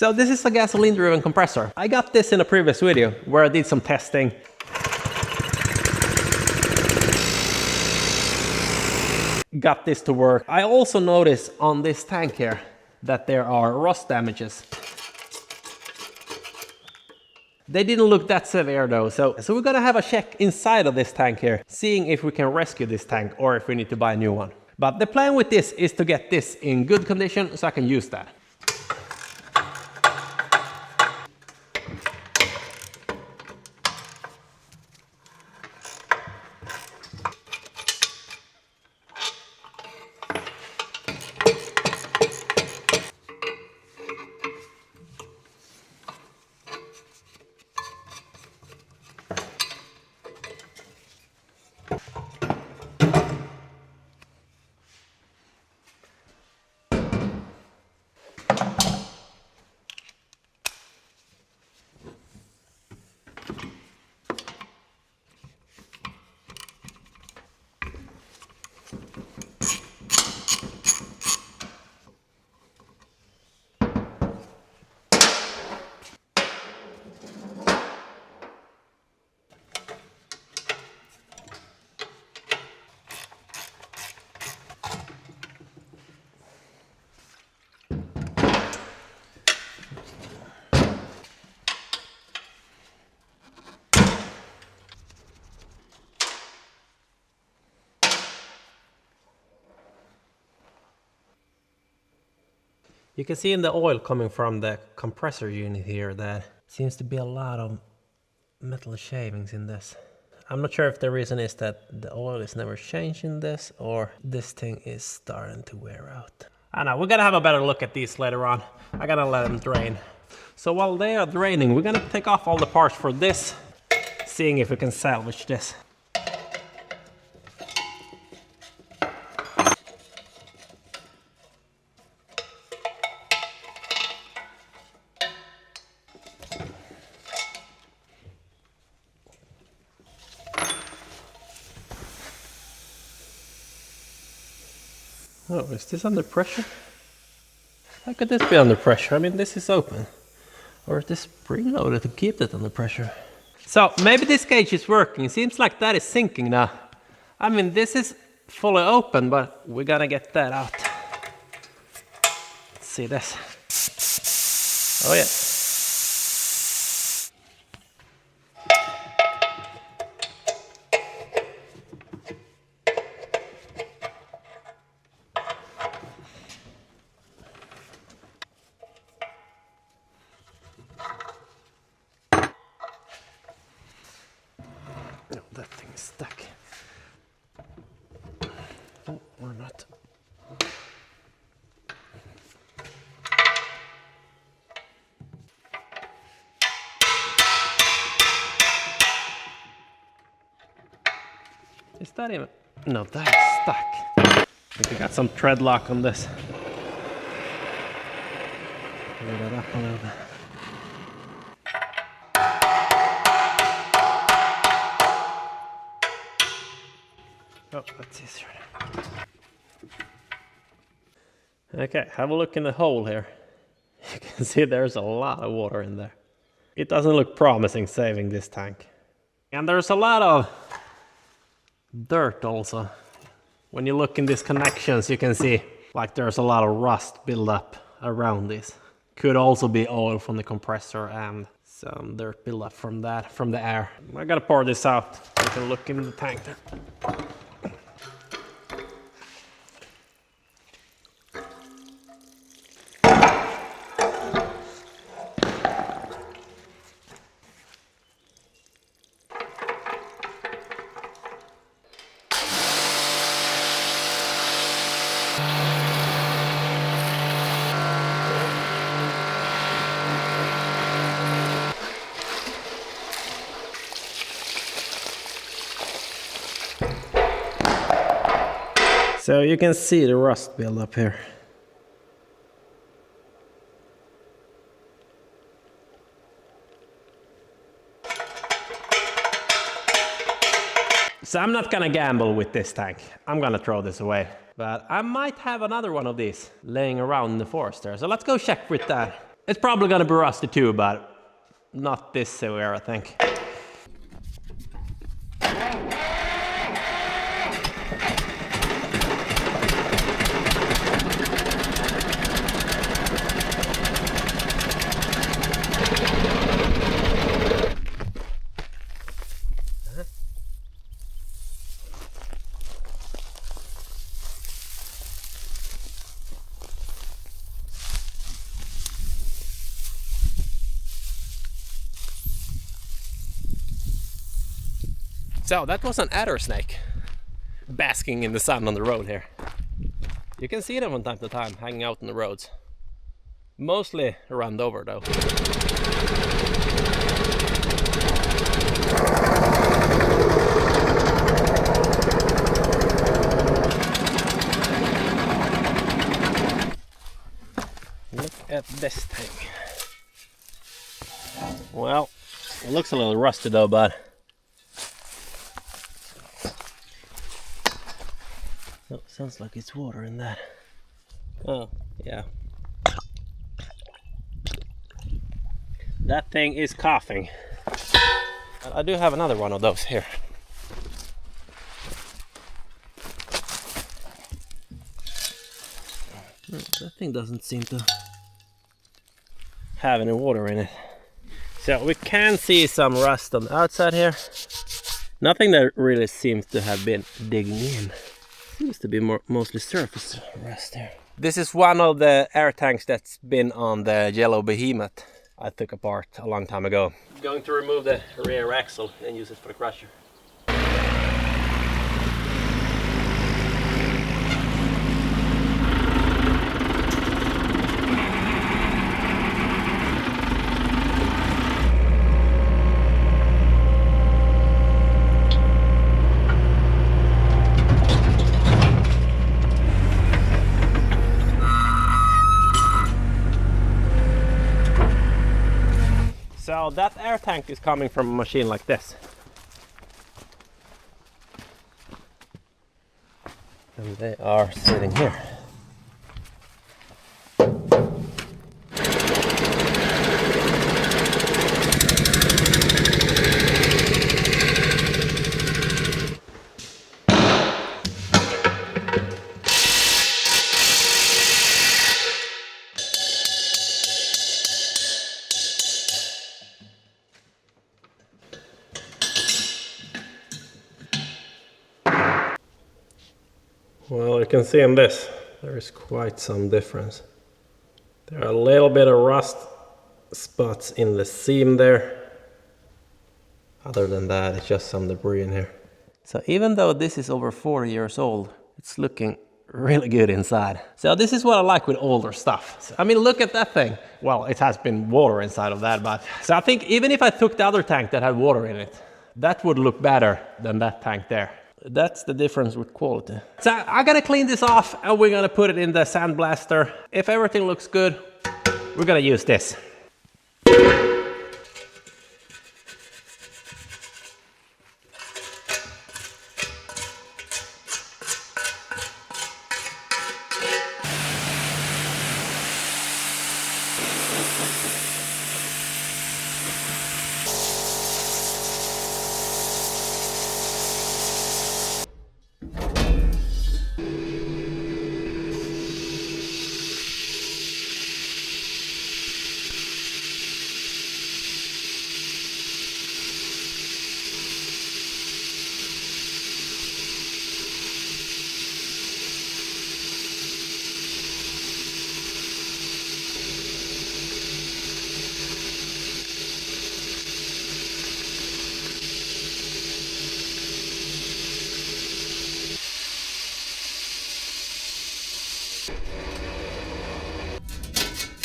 So this is a gasoline driven compressor. I got this in a previous video where I did some testing. Got this to work. I also noticed on this tank here that there are rust damages. They didn't look that severe though, so we're gonna have a check inside of this tank here, seeing if we can rescue this tank or if we need to buy a new one. But the plan with this is to get this in good condition so I can use that. You can see in the oil coming from the compressor unit here that seems to be a lot of metal shavings in this. I'm not sure if the reason is that the oil is never changed in this or this thing is starting to wear out. I know, we're gonna have a better look at these later on. I'm gonna let them drain. So while they are draining, we're gonna take off all the parts for this, seeing if we can salvage this. Oh, is this under pressure? How could this be under pressure? I mean, this is open. Or is this spring-loaded to keep it under pressure? So, maybe this gauge is working. Seems like that is sinking now. I mean, this is fully open, but we're gonna get that out. Let's see this. Oh yeah. That thing is stuck. Oh, or not. Is that even? No, that is stuck. I think we got some tread lock on this. Move that up a little bit. Oh, that's easier. Okay, have a look in the hole here. You can see there's a lot of water in there. It doesn't look promising saving this tank. And there's a lot of dirt also. When you look in these connections, you can see like there's a lot of rust build up around this. Could also be oil from the compressor and some dirt build up from that, from the air. I gotta pour this out. You can look in the tank there. So you can see the rust build up here. So I'm not gonna gamble with this tank. I'm gonna throw this away. But I might have another one of these laying around in the forest there. So let's go check with that. It's probably gonna be rusty too, but not this severe, I think. So that was an adder snake basking in the sun on the road here. You can see them from time to time hanging out on the roads. Mostly run over though. Look at this thing. Well, it looks a little rusty though, but oh, sounds like it's water in that. Oh, yeah. That thing is coughing. I do have another one of those here. That thing doesn't seem to have any water in it. So we can see some rust on the outside here. Nothing that really seems to have been digging in. Seems to be mostly surface rust here. This is one of the air tanks that's been on the yellow behemoth I took apart a long time ago. I'm going to remove the rear axle and use it for the crusher. So that air tank is coming from a machine like this. And they are sitting here. Well, you can see in this, there is quite some difference. There are a little bit of rust spots in the seam there. Other than that, it's just some debris in here. So even though this is over 4 years old, it's looking really good inside. So this is what I like with older stuff. So, I mean, look at that thing. Well, it has been water inside of that, but so I think even if I took the other tank that had water in it, that would look better than that tank there. That's the difference with quality. So I'm gonna clean this off and we're gonna put it in the sandblaster. If everything looks good, we're gonna use this.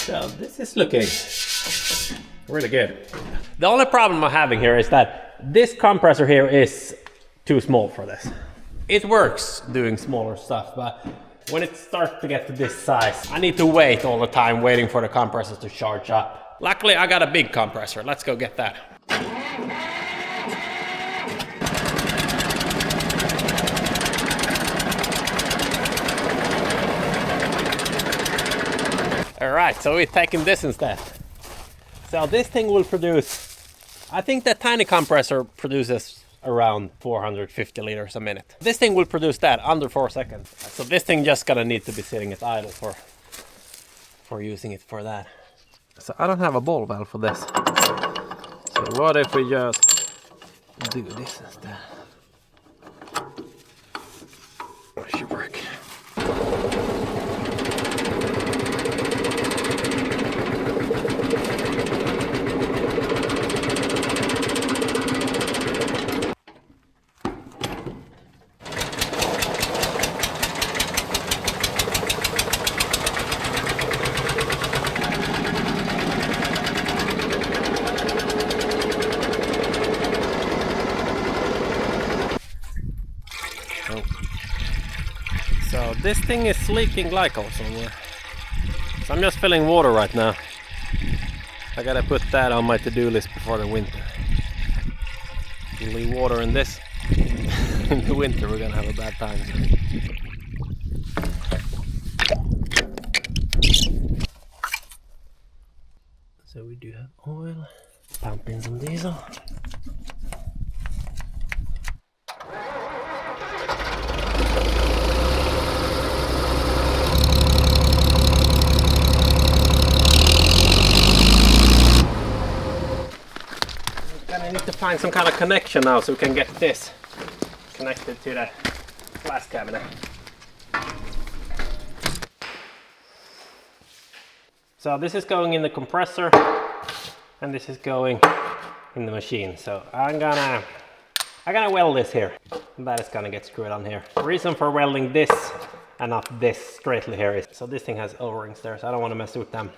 So this is looking really good. The only problem I'm having here is that this compressor here is too small for this. It works doing smaller stuff, but when it starts to get to this size, I need to wait all the time waiting for the compressors to charge up. Luckily, I got a big compressor. Let's go get that. All right, so we're taking this instead. So this thing will produce, I think that tiny compressor produces around 450 liters a minute. This thing will produce that under 4 seconds. So this thing just gonna need to be sitting at idle for using it for that. So I don't have a ball valve for this. So what if we just do this instead? It should work. So this thing is leaking glycol somewhere. So I'm just filling water right now. I gotta put that on my to-do list before the winter. If you leave water in this in the winter, we're gonna have a bad time. So we do have oil, pump in some diesel. I need to find some kind of connection now so we can get this connected to the glass cabinet. So this is going in the compressor and this is going in the machine. So I'm gonna weld this here. That is gonna get screwed on here. The reason for welding this and not this straightly here is so this thing has O-rings there, so I don't want to mess with them.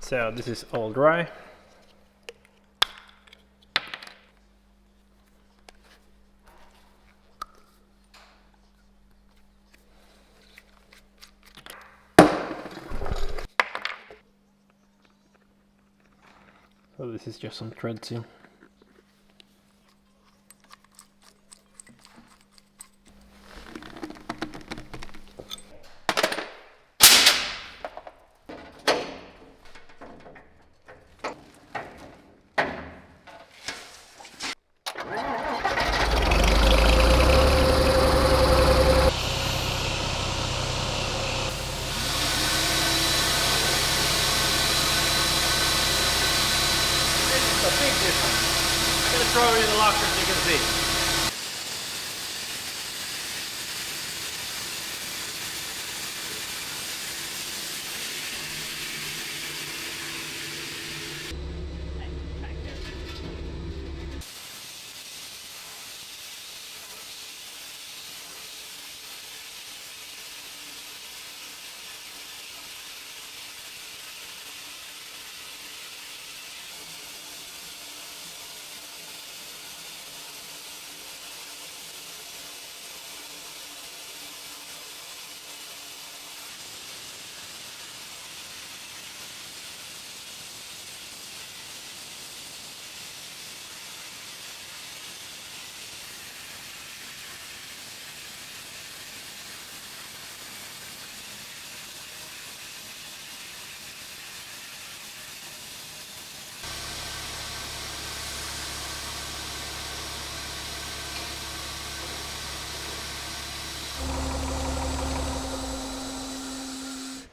So this is all dry. So this is just some thread seal. I'm gonna throw it in the locker so you can see.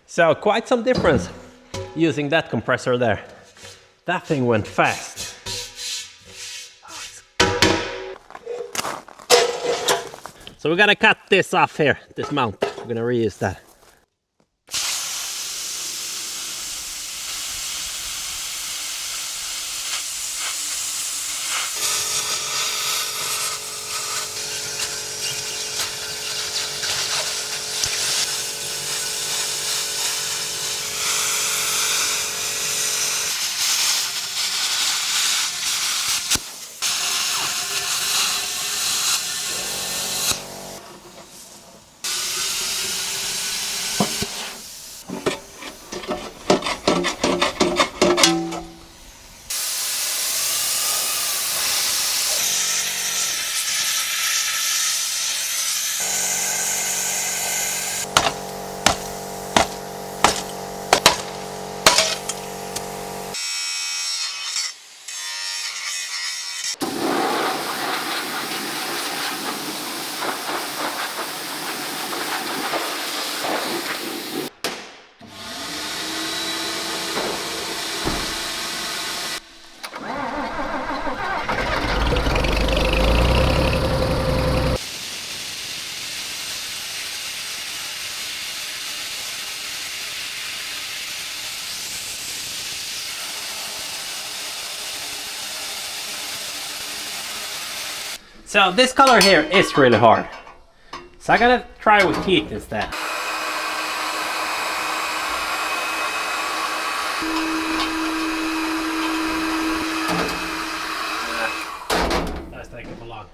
So quite some difference using that compressor there. That thing went fast. So we're gonna cut this off here, this mount. We're gonna reuse that. So this color here is really hard. So I'm gonna try with heat instead. That's taking too long.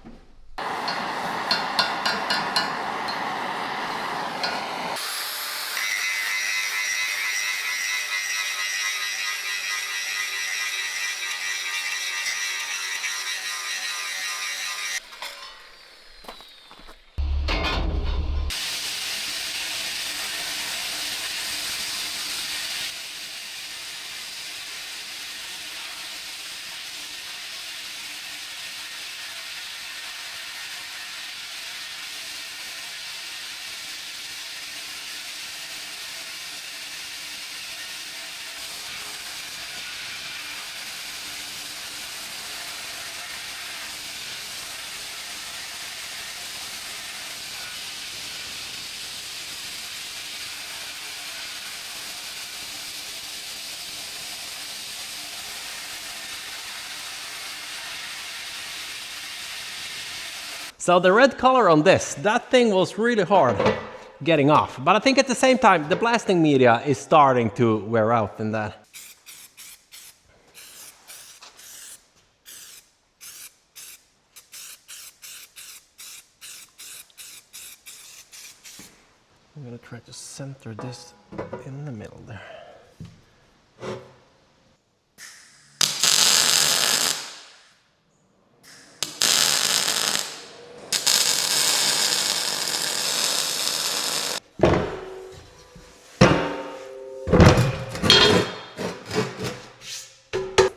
So the red color on this, that thing was really hard getting off. But I think at the same time, the blasting media is starting to wear out in that. I'm gonna try to center this in the middle there.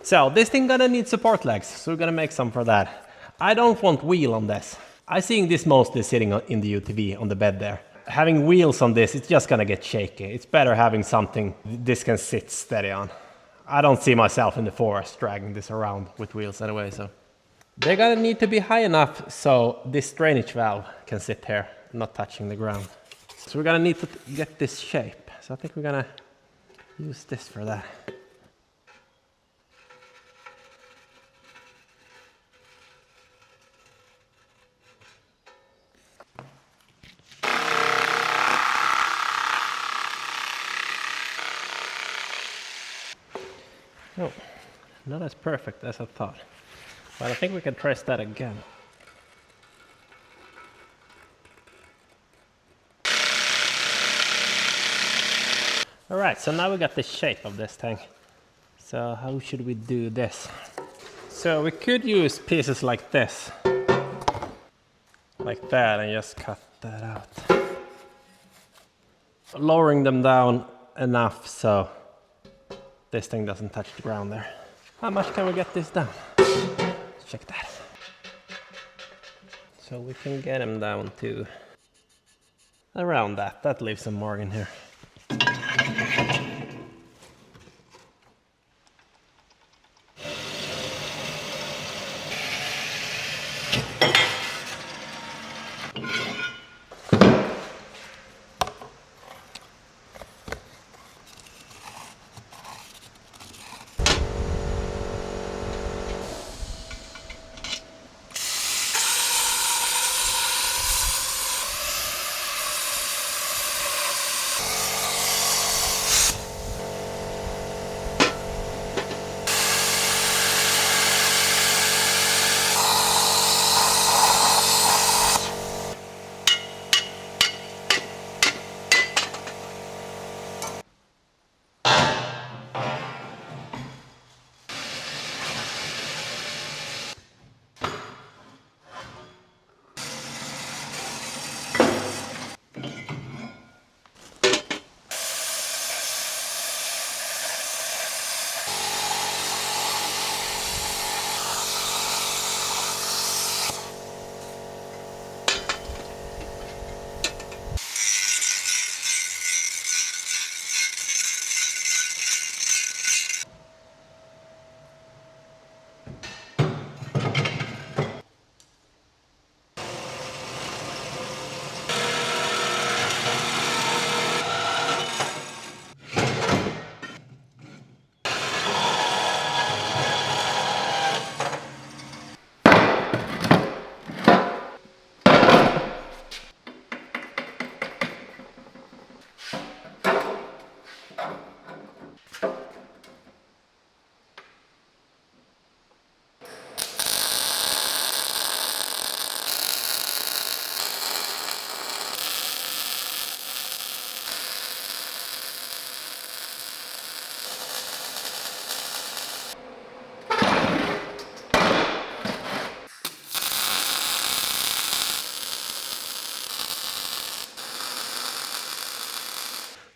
So this thing gonna need support legs, so we're gonna make some for that. I don't want wheel on this. I'm seeing this mostly sitting in the UTV on the bed there. Having wheels on this, it's just gonna get shaky. It's better having something this can sit steady on. I don't see myself in the forest dragging this around with wheels anyway, so. They're gonna need to be high enough so this drainage valve can sit here, not touching the ground. So we're gonna need to get this shape. So I think we're gonna use this for that. No, not as perfect as I thought, but I think we can trace that again. All right, so now we got the shape of this thing. So how should we do this? So we could use pieces like this, like that, and just cut that out. Lowering them down enough so this thing doesn't touch the ground there. How much can we get this down? Let's check that. So we can get them down to around that. That leaves some margin here.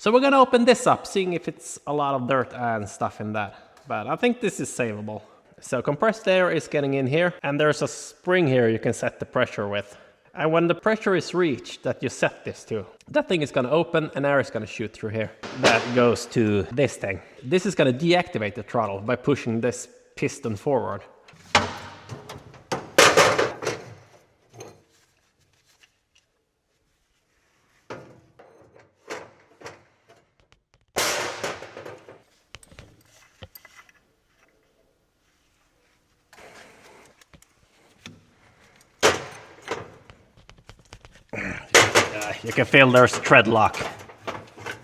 So we're gonna open this up, seeing if it's a lot of dirt and stuff in that. But I think this is savable. So compressed air is getting in here, and there's a spring here you can set the pressure with. And when the pressure is reached that you set this to, that thing is gonna open and air is gonna shoot through here. That goes to this thing. This is gonna deactivate the throttle by pushing this piston forward. You can feel there's tread lock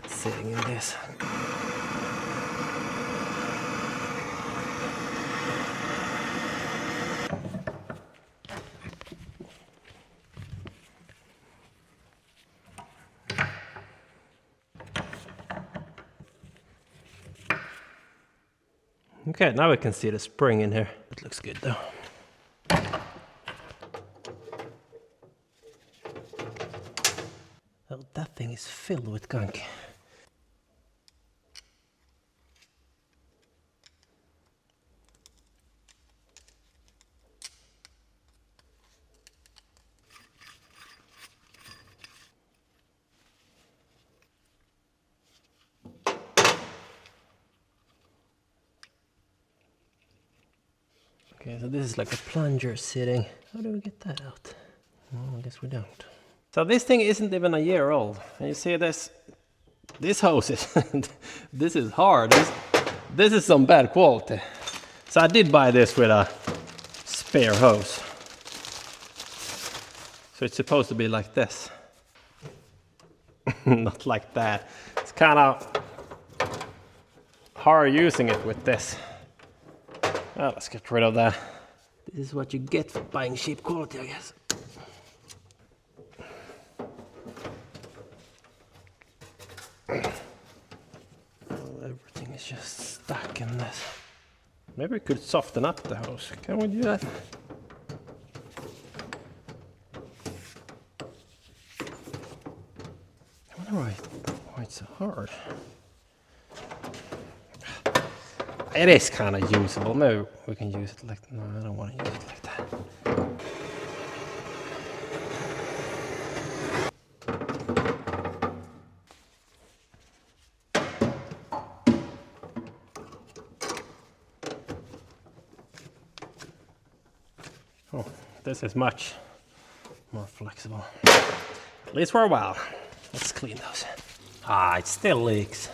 sitting in this. Okay, now we can see the spring in here. It looks good though. Oh, that thing is filled with gunk. Okay, so this is like a plunger sitting. How do we get that out? Well, I guess we don't. So this thing isn't even a year old. And you see this hose is, this is hard. This is some bad quality. So I did buy this with a spare hose. So it's supposed to be like this. Not like that. It's kind of hard using it with this. Well, let's get rid of that. This is what you get for buying cheap quality, I guess. Well, everything is just stuck in this. Maybe we could soften up the hose. Can we do that? I wonder why it's so hard. It is kind of usable. Maybe we can use it like... No, I don't want to use it like that. Oh, this is much more flexible. At least for a while. Let's clean those. Ah, it still leaks.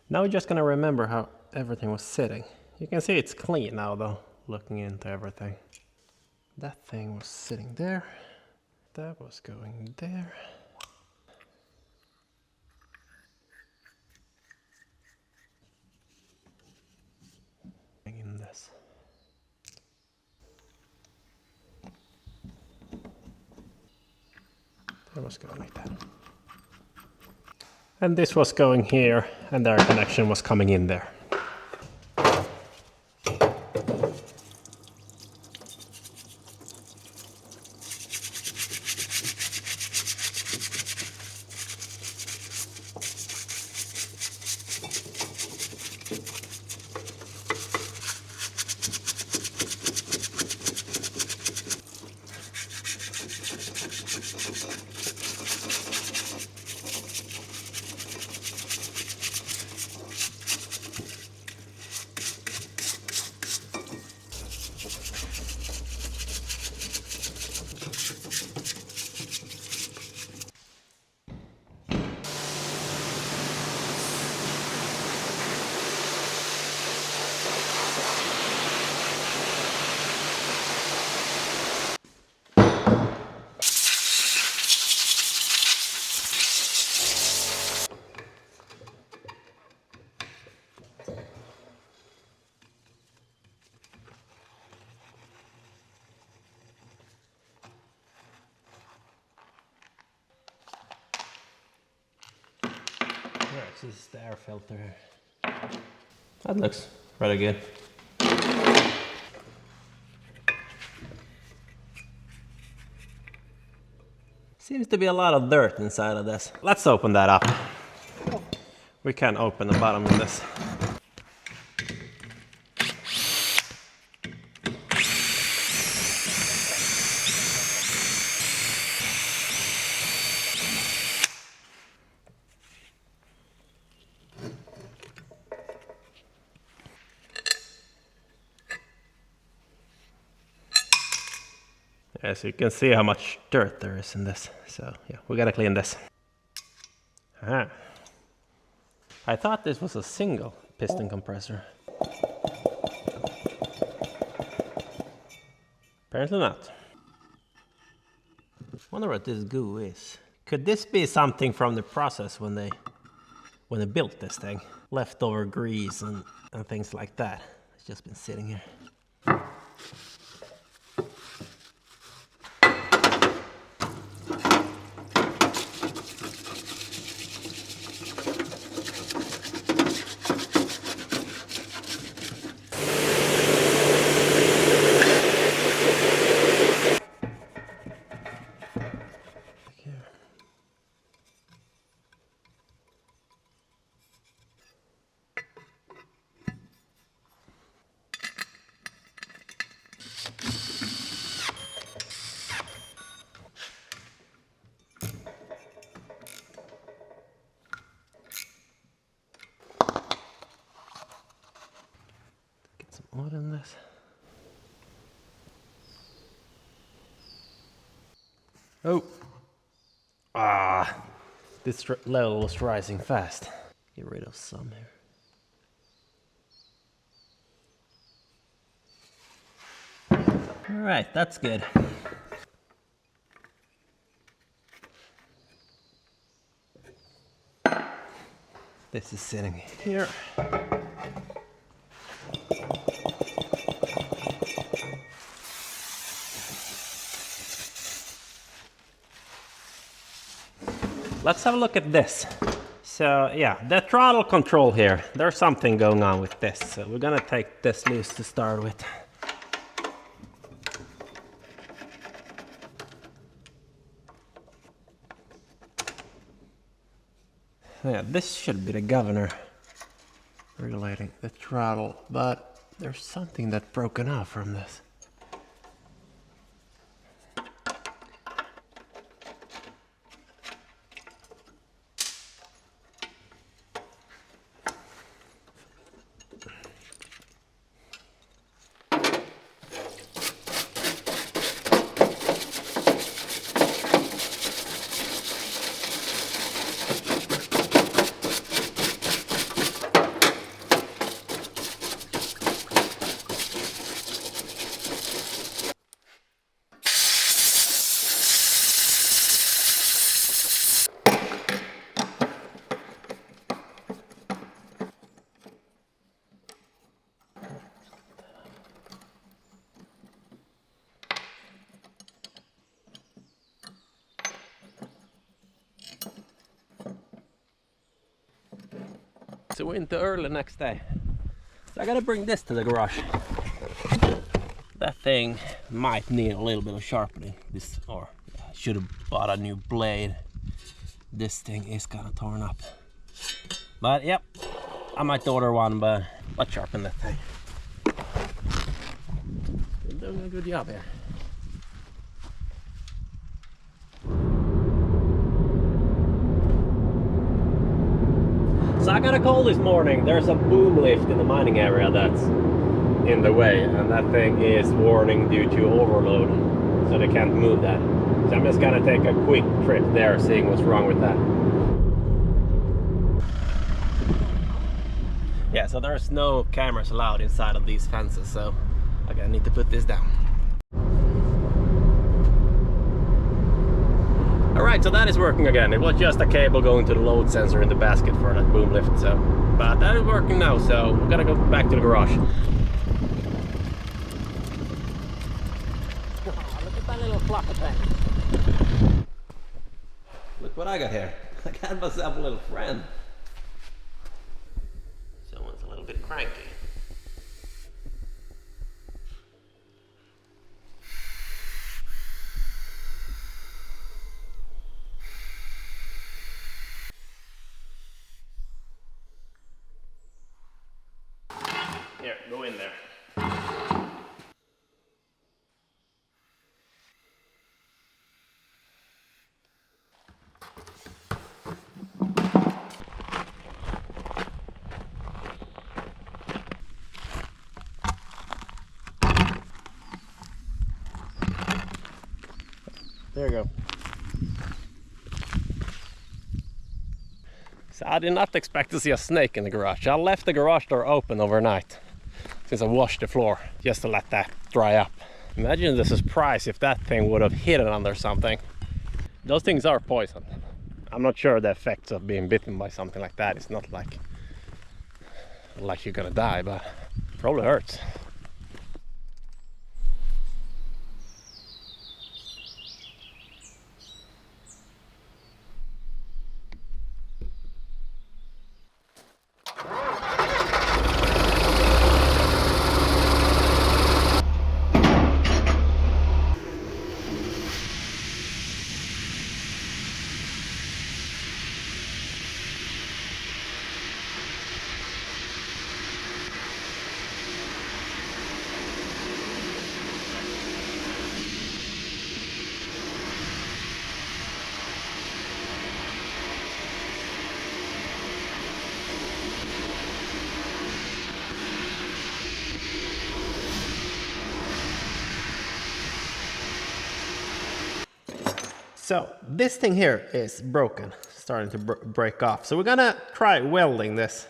Now we're just gonna remember how everything was sitting. You can see it's clean now though, looking into everything. That thing was sitting there. That was going there. In this. That was going like that. And this was going here, and their connection was coming in there. This is the air filter here. That looks rather good. Seems to be a lot of dirt inside of this. Let's open that up. We can open the bottom of this. As you can see how much dirt there is in this. So yeah, we gotta clean this. Ah. I thought this was a single piston compressor. Apparently not. Wonder what this goo is. Could this be something from the process when they built this thing? Leftover grease and things like that. It's just been sitting here. What in this? Oh! Ah! This level was rising fast. Get rid of some here. Alright, that's good. This is sitting here. Let's have a look at this. So yeah, the throttle control here, there's something going on with this. So we're gonna take this loose to start with. Yeah, this should be the governor regulating the throttle, but there's something that's broken off from this. So we're into early next day. So I gotta bring this to the garage. That thing might need a little bit of sharpening. This, or I should have bought a new blade. This thing is kind of torn up. But yep, I might order one, but let's sharpen that thing. You're doing a good job here. So I got a call this morning. There's a boom lift in the mining area that's in the way, and that thing is warning due to overload, so they can't move that. So I'm just gonna take a quick trip there, seeing what's wrong with that. Yeah, so there's no cameras allowed inside of these fences, so I need to put this down. Alright, so that is working again. It was just a cable going to the load sensor in the basket for that boom lift, so. But that is working now, so we're gonna go back to the garage. Oh, look at that little flock of thing. Look what I got here. I got myself a little friend. cranky. Here, go in there. There you go. So I did not expect to see a snake in the garage. I left the garage door open overnight since I washed the floor just to let that dry up. Imagine the surprise if that thing would have hidden under something. Those things are poison. I'm not sure the effects of being bitten by something like that. It's not like you're gonna die, but it probably hurts. So this thing here is broken, starting to break off. So we're gonna try welding this.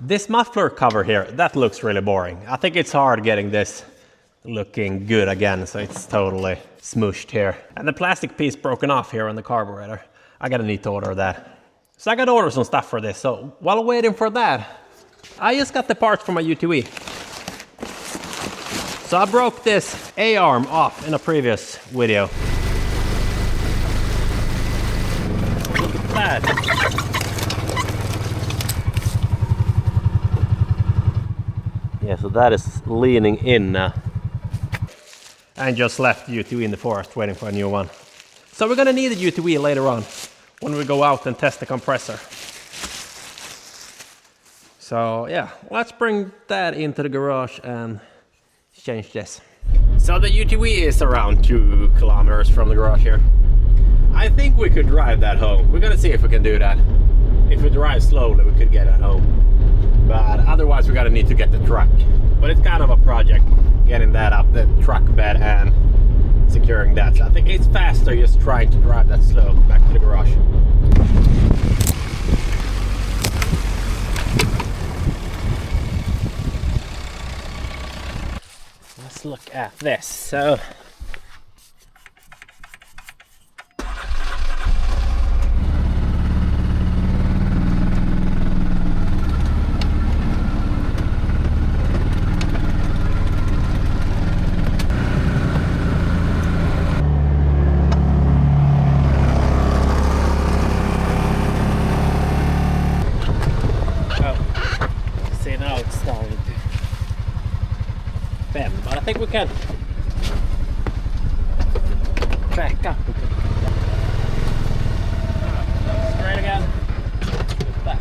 This muffler cover here, that looks really boring. I think it's hard getting this looking good again, so it's totally smooshed here. And the plastic piece broken off here on the carburetor. I gotta need to order that. So I gotta order some stuff for this. So while waiting for that, I just got the parts for my U2E. So I broke this A-arm off in a previous video. Look at that. Yeah, so that is leaning in now. And just left U2E in the forest waiting for a new one. So we're gonna need a U2E later on when we go out and test the compressor. So yeah, let's bring that into the garage and change this. So the U2E is around 2 kilometers from the garage here. I think we could drive that home. We're gonna see if we can do that. If we drive slowly, we could get it home. But otherwise we're gonna need to get the truck. But it's kind of a project getting that up, the truck bed and securing that. So I think it's faster just trying to drive that slow back to the garage. Let's look at this. So can back up. Straight again. Back.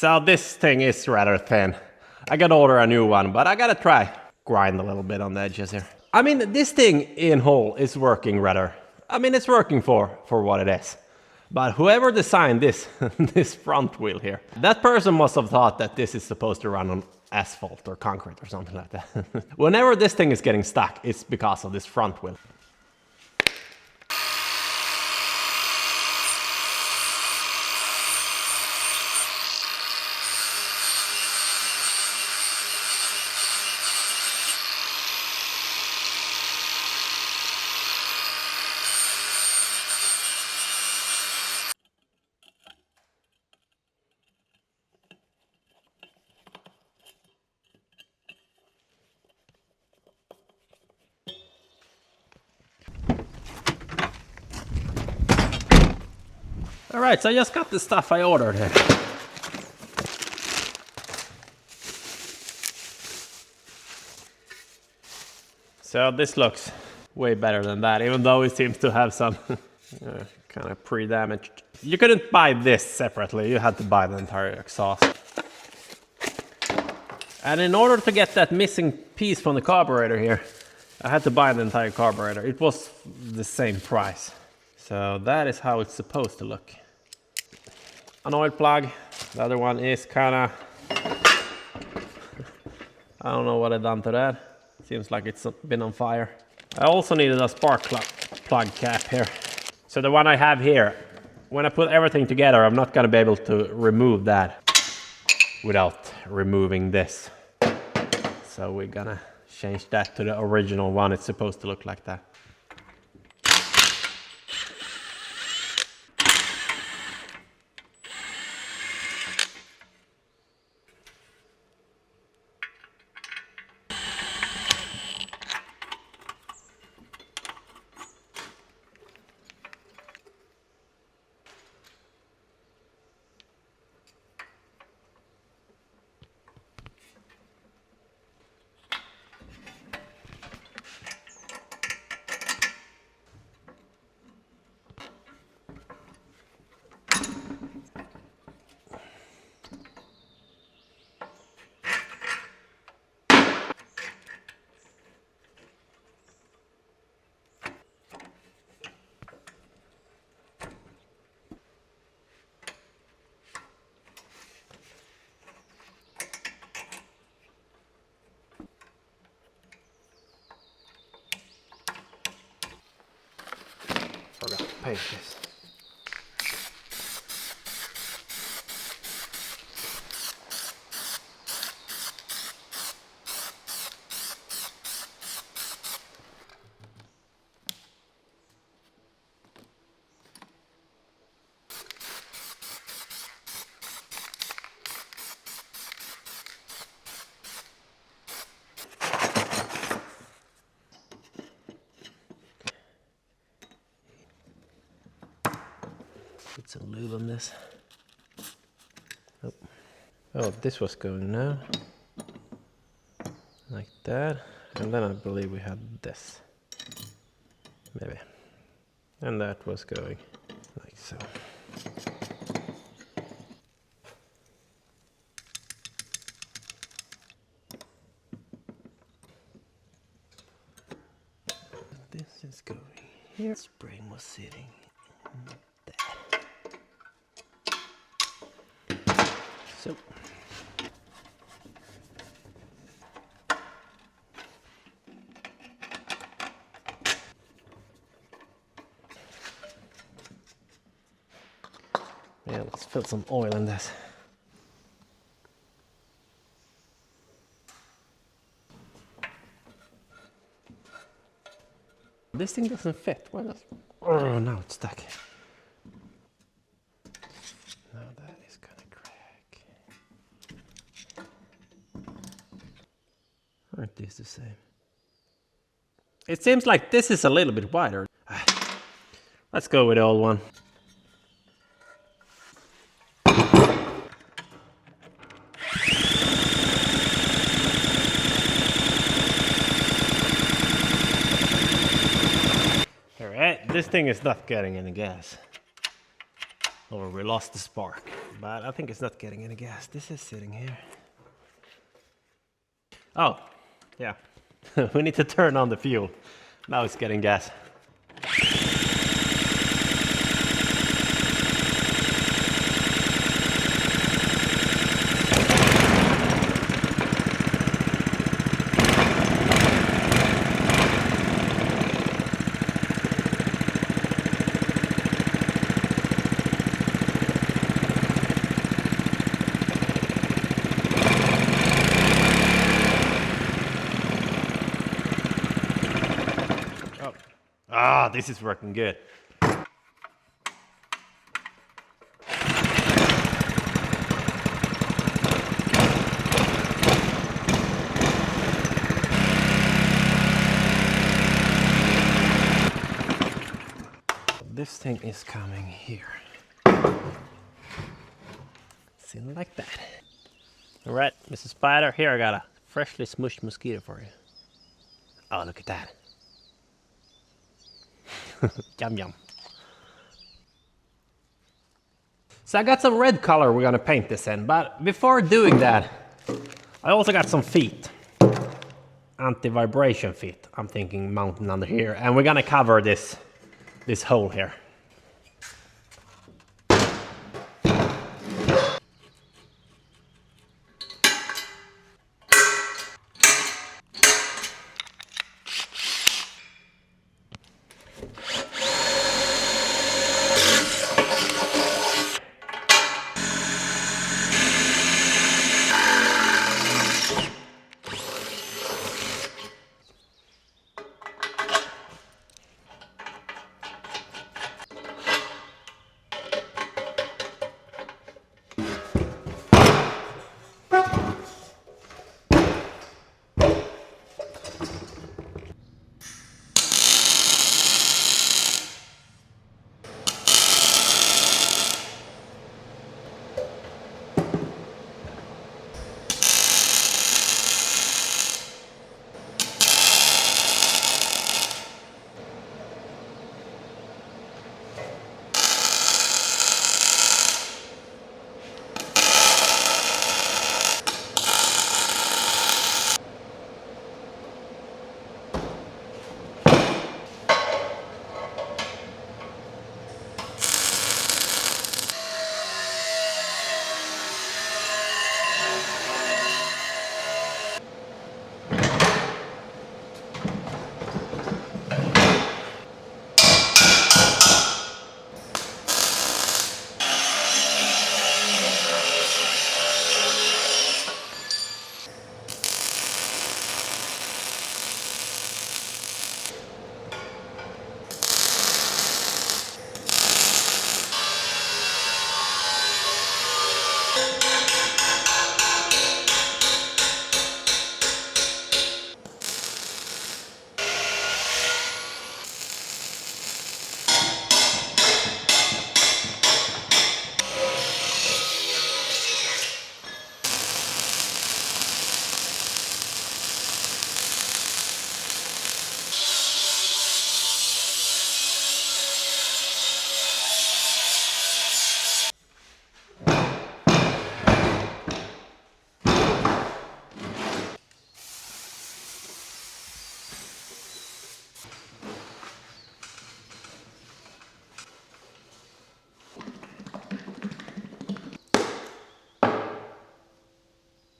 So this thing is rather thin. I gotta order a new one, but I gotta try. Grind a little bit on the edges here. I mean, this thing in whole is working rather. I mean, it's working for what it is. But whoever designed this, this front wheel here, that person must have thought that this is supposed to run on asphalt or concrete or something like that. Whenever this thing is getting stuck, it's because of this front wheel. Alright, so I just got the stuff I ordered here. So this looks way better than that, even though it seems to have some kind of pre-damaged. You couldn't buy this separately, you had to buy the entire exhaust. And in order to get that missing piece from the carburetor here, I had to buy the entire carburetor. It was the same price. So that is how it's supposed to look. An oil plug, the other one is kinda... I don't know what I've done to that. Seems like it's been on fire. I also needed a spark plug cap here. So the one I have here, when I put everything together, I'm not gonna be able to remove that without removing this. So we're gonna change that to the original one. It's supposed to look like that. Forgot to paint this. Put some lube on this. Oh, this was going now. Like that. And then I believe we had this. Maybe. And that was going like so. This is going here. Spring was sitting there. So. Yeah, let's fill some oil in this. This thing doesn't fit. Why does? Oh, now it's stuck. Now that is gonna crack. Aren't these the same? It seems like this is a little bit wider. Let's go with the old one. Alright, this thing is not getting any gas. Or we lost the spark. But I think it's not getting any gas. This is sitting here. Oh, yeah. We need to turn on the fuel. Now it's getting gas. Ah, this is working good. This thing is coming here. See, like that. All right, Mr. Spider, here I got a freshly smushed mosquito for you. Oh, look at that. Yum yum. So I got some red color we're gonna paint this in, but before doing that, I also got some feet. Anti-vibration feet, I'm thinking mounting under here, and we're gonna cover this hole here.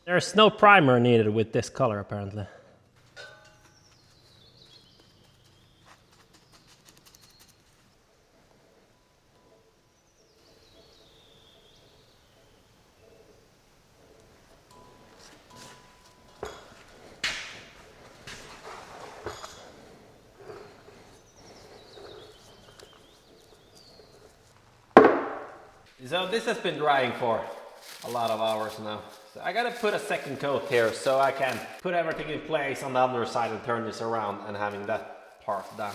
There's no primer needed with this color apparently. So this has been drying for a lot of hours now. So I gotta put a second coat here so I can put everything in place on the other side and turn this around and having that part done.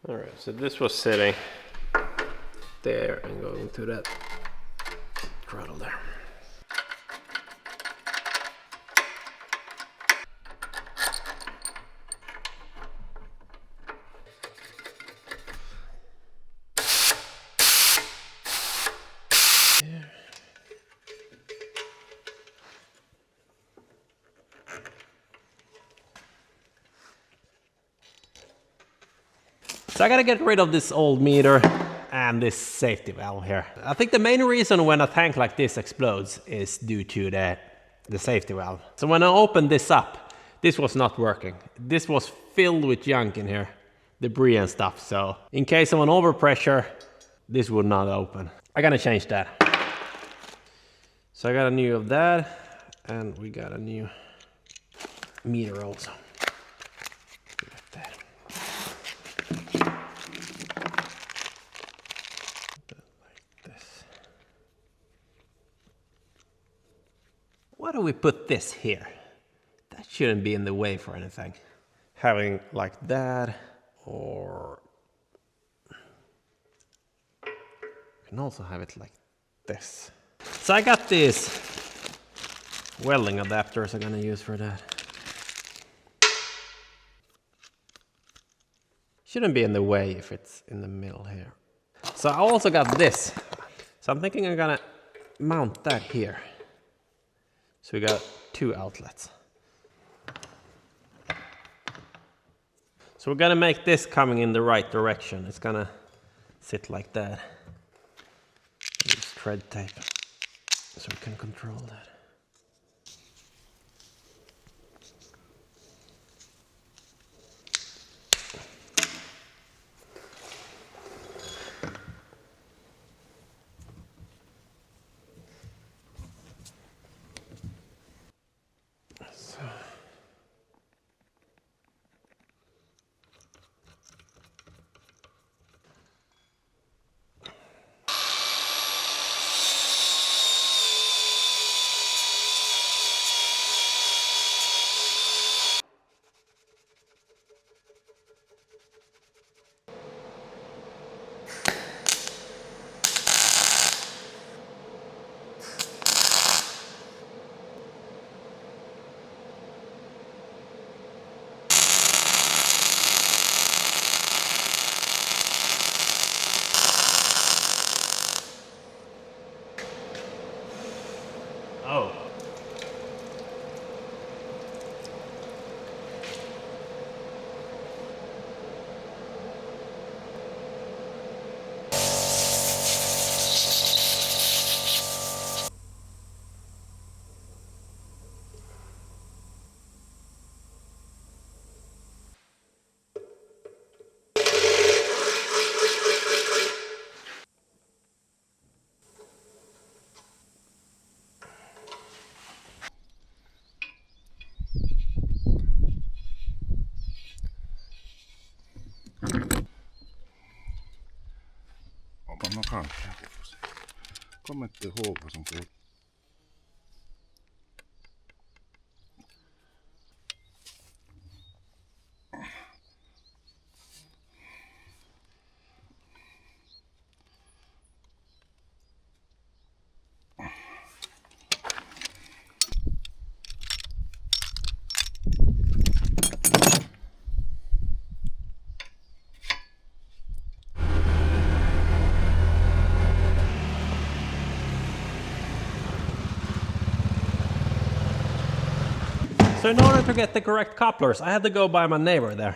Alright, so this was sitting there and going to that throttle there. So I gotta get rid of this old meter and this safety valve here. I think the main reason when a tank like this explodes is due to the safety valve. So when I opened this up, this was not working. This was filled with junk in here, debris and stuff. So in case of an overpressure, this would not open. I gotta change that. So I got a new of that, and we got a new meter also. Why do we put this here? That shouldn't be in the way for anything. Having like that, or you can also have it like this. So I got these welding adapters I'm gonna use for that. Shouldn't be in the way if it's in the middle here. So I also got this. So I'm thinking I'm gonna mount that here. So we got 2 outlets. So we're gonna make this coming in the right direction. It's gonna sit like that. Use thread tape so we can control that. Oh. Panna kanske. Kommer inte ihåg vad som får. So in order to get the correct couplers, I had to go by my neighbor there.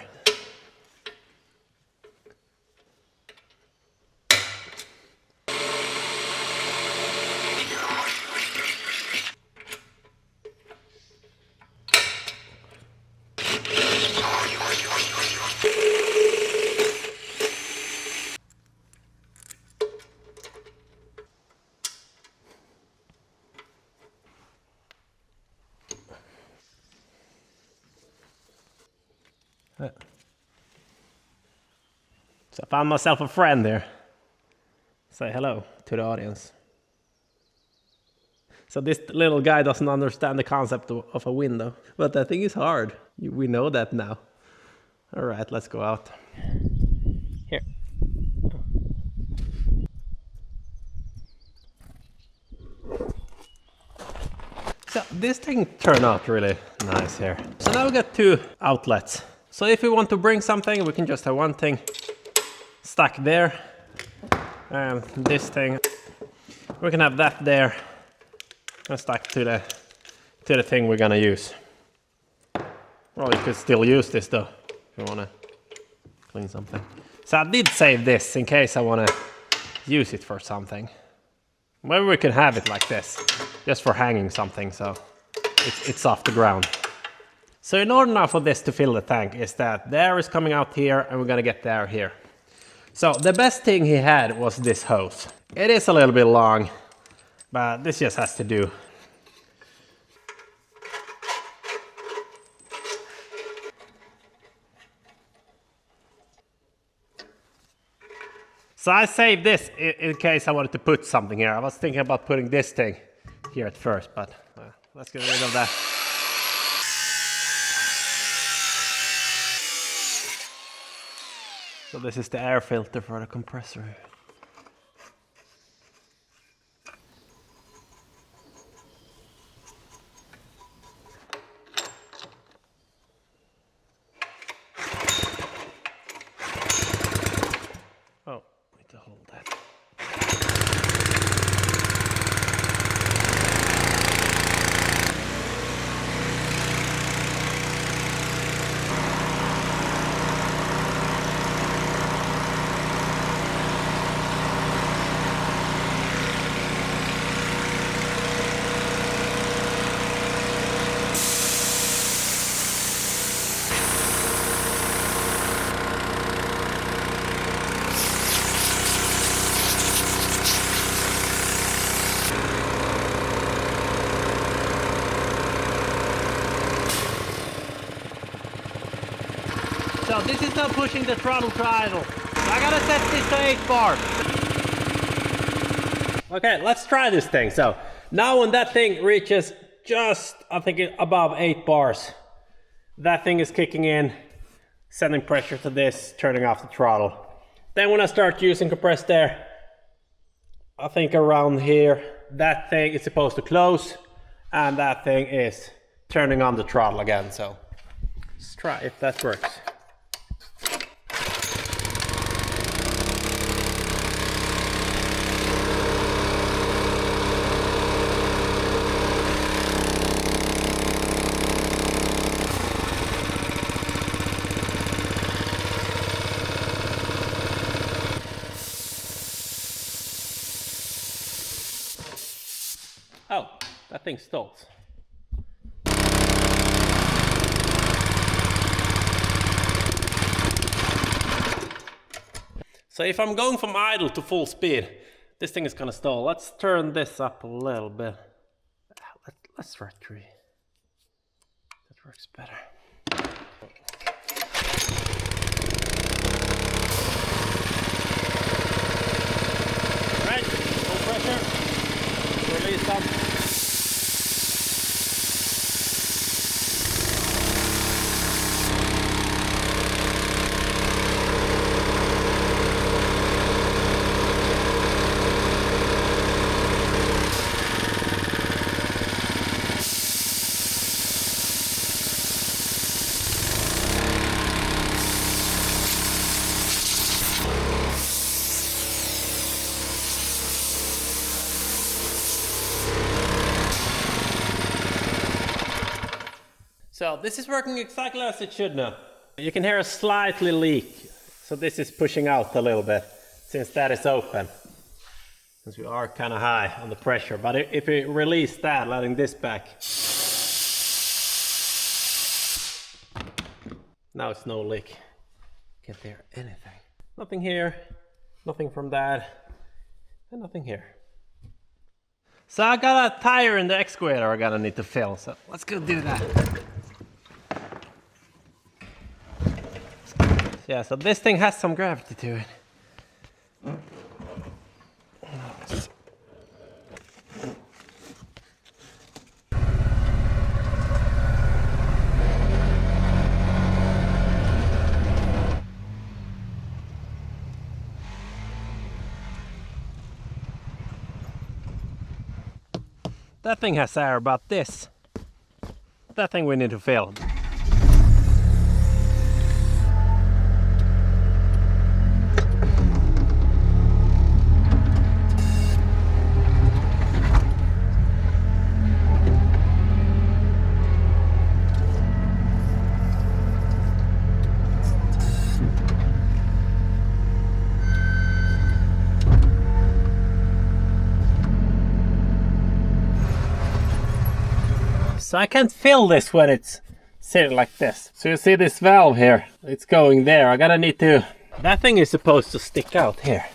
So I found myself a friend there. Say hello to the audience. So this little guy doesn't understand the concept of a window, but that thing is hard. We know that now. All right, let's go out. So this thing turned out really nice here. So now we got 2 outlets. So if we want to bring something, we can just have one thing stuck there. And this thing, we can have that there and stuck to the thing we're gonna use. Well, you could still use this though, if you wanna clean something. So I did save this in case I wanna use it for something. Maybe we can have it like this, just for hanging something, so it's off the ground. So in order now for this to fill the tank is that the air is coming out here and we're gonna get the air here. So the best thing he had was this hose. It is a little bit long, but this just has to do. So I saved this in case I wanted to put something here. I was thinking about putting this thing here at first, but let's get rid of that. So this is the air filter for the compressor. Oh, need to hold that. So this is now pushing the throttle to idle. So I gotta set this to 8 bar. Okay, let's try this thing. So now when that thing reaches just, I think, above 8 bars, that thing is kicking in, sending pressure to this, turning off the throttle. Then when I start using compressed air, I think around here, that thing is supposed to close, and that thing is turning on the throttle again. So let's try if that works. Oh, that thing stalls. So if I'm going from idle to full speed, this thing is gonna stall. Let's turn this up a little bit. Let's try 3. That works better. Right, full pressure. Release some. So this is working exactly as it should now. You can hear a slightly leak. So this is pushing out a little bit since that is open. Since we are kind of high on the pressure. But if we release that, letting this back, now it's no leak. Can't hear anything. Nothing here, nothing from that, and nothing here. So I got a tire in the excavator I gotta need to fill. So let's go do that. Yeah, so this thing has some gravity to it. That thing has air, but this, that thing we need to fill. So I can't fill this when it's sitting like this. So you see this valve here, it's going there. I gotta need to, that thing is supposed to stick out here.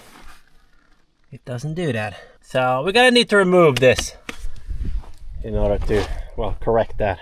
It doesn't do that. So we gotta need to remove this in order to, well, correct that.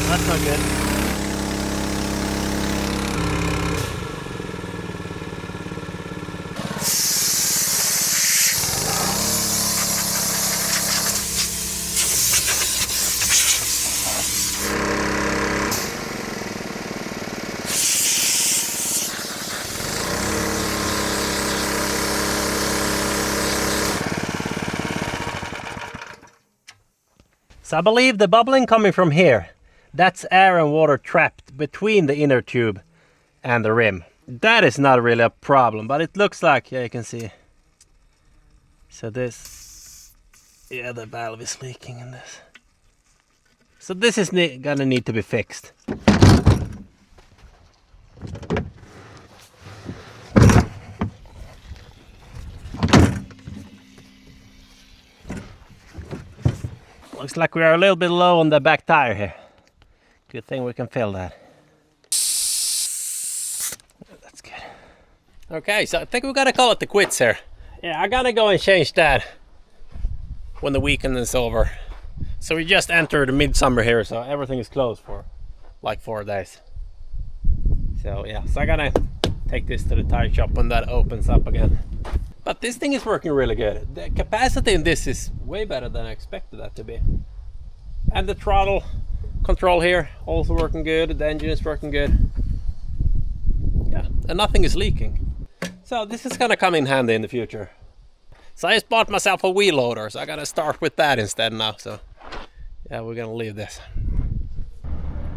That's not good. So I believe the bubbling coming from here, that's air and water trapped between the inner tube and the rim. That is not really a problem, but it looks like, yeah, you can see. So this, yeah, the valve is leaking in this. So this is gonna need to be fixed. Looks like we are a little bit low on the back tire here. Good thing we can fill that. That's good. Okay, so I think we gotta call it the quits here. Yeah, I gotta go and change that when the weekend is over. So we just entered midsummer here, so everything is closed for like 4 days. So yeah, so I gotta take this to the tire shop when that opens up again. But this thing is working really good. The capacity in this is way better than I expected that to be. And the throttle control here also working good. The engine is working good. Yeah, and nothing is leaking. So this is gonna come in handy in the future. So I just bought myself a wheel loader, so I gotta start with that instead now. So yeah, we're gonna leave this.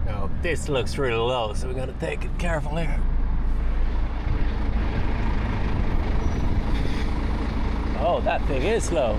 Now this looks really low, so we're gonna take it careful here. Oh, that thing is low.